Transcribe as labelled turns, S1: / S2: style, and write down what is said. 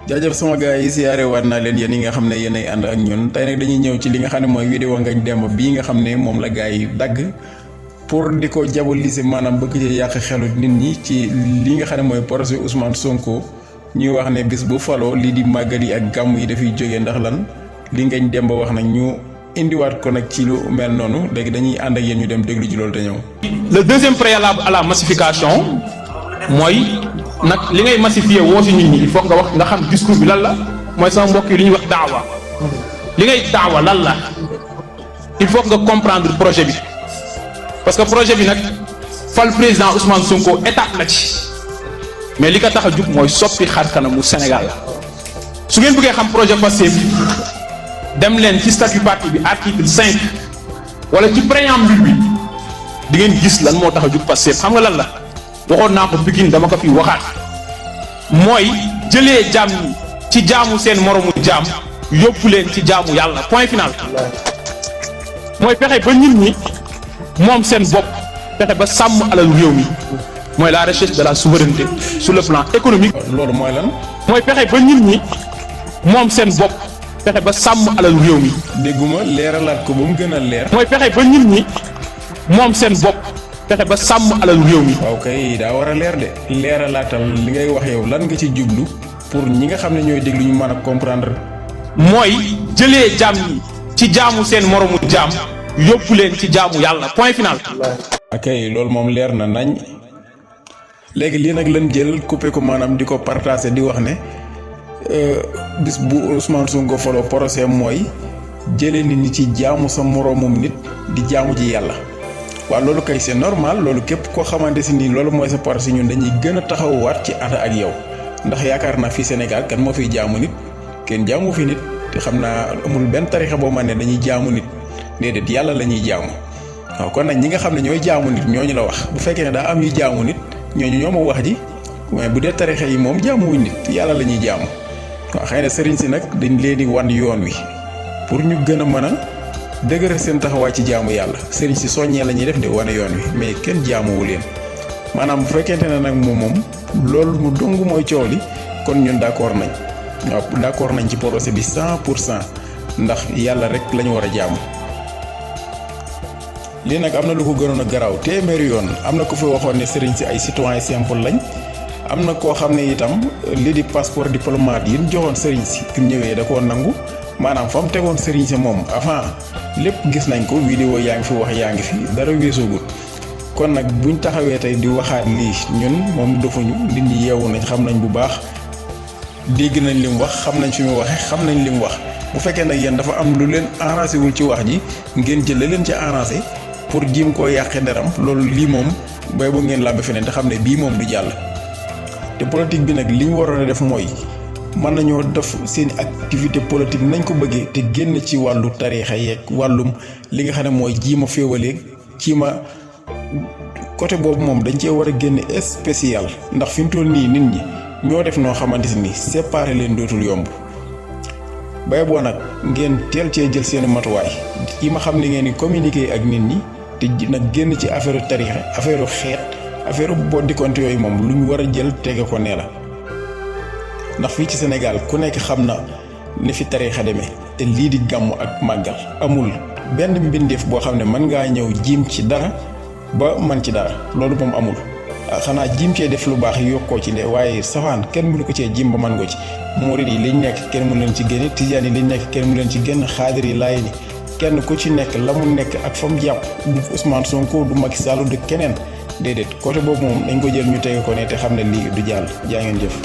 S1: jaajëf sama gars yi siyaare waat naa leen yéen yi nga xam ne yéen ay ànd ak ñun tey nag dañuy ñëw ci li nga xam ne mooy vidéo Ngagne Demba bii nga xam ne moom la gars yi dagg pour di ko diaboliser maanaam bëgg ci yàq xelu nit ñi ci li nga xam ne mooy projet Ousmane Sonko ñuy wax ne bis bu faloo lii di màggal yi ak gàmm yi dafay jógee ndax lan li Ngagne Demba wax nag ñu indiwaat ko nag ci lu mel noonu léegi dañuy ànd ak yéen ñu dem déglu ci loolu te ñëw.
S2: Le deuxième préalable à la massification mooy nag li ngay massifier woo si nit ñi il faut nga wax nga xam discours bi lan la mooy sama mbokk yi li ñuy wax daawa li ngay daawa lan la il faut nga comprendre projet bi parce que projet bi nag fal président Ousmane Sonko étape la ci mais li ko tax a jug mooy soppi xar kanamu Sénégal su ngeen bëggee xam projet Pasteef dem leen ci statut parti bi article 5 wala ci préambule bi di ngeen gis lan moo tax a jug Pasteef xam nga lan la. waxoon naa ko Pikine dama ko fi waxaat mooy jëlee jaam ñi ci jaamu seen moromu jaam yóbbu leen ci jaamu yàlla point final mooy fexe ba nit ñi moom seen bopp fexe ba sàmm alalu réew mi mooy la recherche de la souveraineté sur le plan économique.
S1: loolu mooy lan.
S2: mooy fexe ba nit ñi moom seen bopp fexe ba sàmm alalu réew mi.
S1: dégguma leeralaat ko ba mu gën a leer.
S2: mooy fexe ba nit ñi moom seen bopp. fexe ba sàmm alalu réew mi.
S1: waaw kay daa war a leer de leeralaatal li ngay wax yow lan nga ci jublu pour ñi nga xam ne ñooy déglu ñu mën a comprendre.
S2: mooy jëlee jaam ñi ci jaamu seen moromu jaam yóbbu leen ci jaamu yàlla point final.
S1: ok loolu moom leer na nañ léegi lii nag lan jël coupé ko maanaam di ko partagé di wax ne bis bu Ousmane Sonko faloo procès mooy jëlee nit ñi ci jaamu sa moromum nit di jaamu ci yàlla. waaw loolu kay c'est normal loolu képp koo xamante si nii loolu mooy sa projet ñun dañuy gën a taxawaat ci ata ak yow ndax yaakaar naa fii Sénégal kan moo fiy jaamu nit kenn jaamu fi nit te xam naa amul benn tarixa boo man ne dañuy jaamu nit déedéet yàlla la ñuy jaamu waaw kon nag ñi nga xam ne ñooy jaamu nit ñooñu la wax bu fekkee ne daa am yu jaamu nit ñooñu ñoo ma wax ji mais bu dee tarixa yi moom jaamuwuñ nit yàlla la ñuy jaamu waaw xëy na sëriñ si nag dañ leen di wan yoon wi pour ñu gën a mën a dëgëral seen taxawaay ci jaamu yàlla sëriñ si soññee la ñuy def de wane yoon wi mais kenn jaamuwu leen maanaam bu fekkente ne nag moom loolu mu dong mooy coow li kon ñun d'accord nañ waaw d'accord nañ ci projet bi 100% ndax yàlla rek la ñu war a jaamu. lii nag am na lu ko gënoon a garaaw téeméeri yoon am na ko fi waxoon ne sëriñ si ay citoyen simple lañ am na koo xam ne itam lii di passeport diplomate yi ñu joxoon sëriñ si bu ñëwee da koo nangu. maanaam fa mu tegoon sëriñ si moom avant lépp gis nañ ko vidéo yaa ngi fi wax yaa ngi fi dara weesoogul kon nag buñ taxawee tey di waxaat lii ñun moom dofuñu nit ñi yeewu nañ xam nañ bu baax dégg nañ li mu wax xam nañ fi mu waxee xam nañ li mu wax bu fekkee nag yéen dafa am lu leen arrangé wul ci wax ji ngeen jël leen ci arrangé pour jiim koo yàqee deram loolu lii moom bay bu ngeen làmb feneen te xam ne bii moom du jàll te politique bi nag li ñu waroon a def mooy mën nañoo def seen activité politique nañ ko bëggee te génn ci wàllu tariixa yeeg wàllum li nga xam ne mooy jiima féewaleeg jiima côté boobu moom dañ cee war a génn spécial ndax fi mu toll nii nit ñi ñoo def noo xamante ni séparé leen dootul yomb bay boo nag ngeen teel cee jël seen matuwaay yi ma xam ne ngeen di communiquer ak nit ñi te nag génn ci affaire tariixa affaire xeet affaire boo dikonte yooyu moom lu ñu war a jël tege ko nee la. ndax fii ci Sénégal ku nekk xam na ni fi tariixa demee te lii di gàmmu ak màggal amul benn mbindeef boo xam ne mën ngaa ñëw jiim ci dara ba man ci dara loolu moom amul xanaa jiim cee def lu baax yokkoo ci de waaye safaan kenn mënu ko cee jiim ba man ko ci murid yi liñ nekk kenn mënu leen ci génne tijaan yi liñ nekk kenn mënu leen ci génn xaadir yi laay ni kenn ku ci nekk la mu nekk ak fa mu jàpp du Ousmane Sonko du Macky Sall du keneen déedéet côté boobu moom dañ ko jël ñu tege ko ne te xam ne lii du jàll jaa ngeen jëf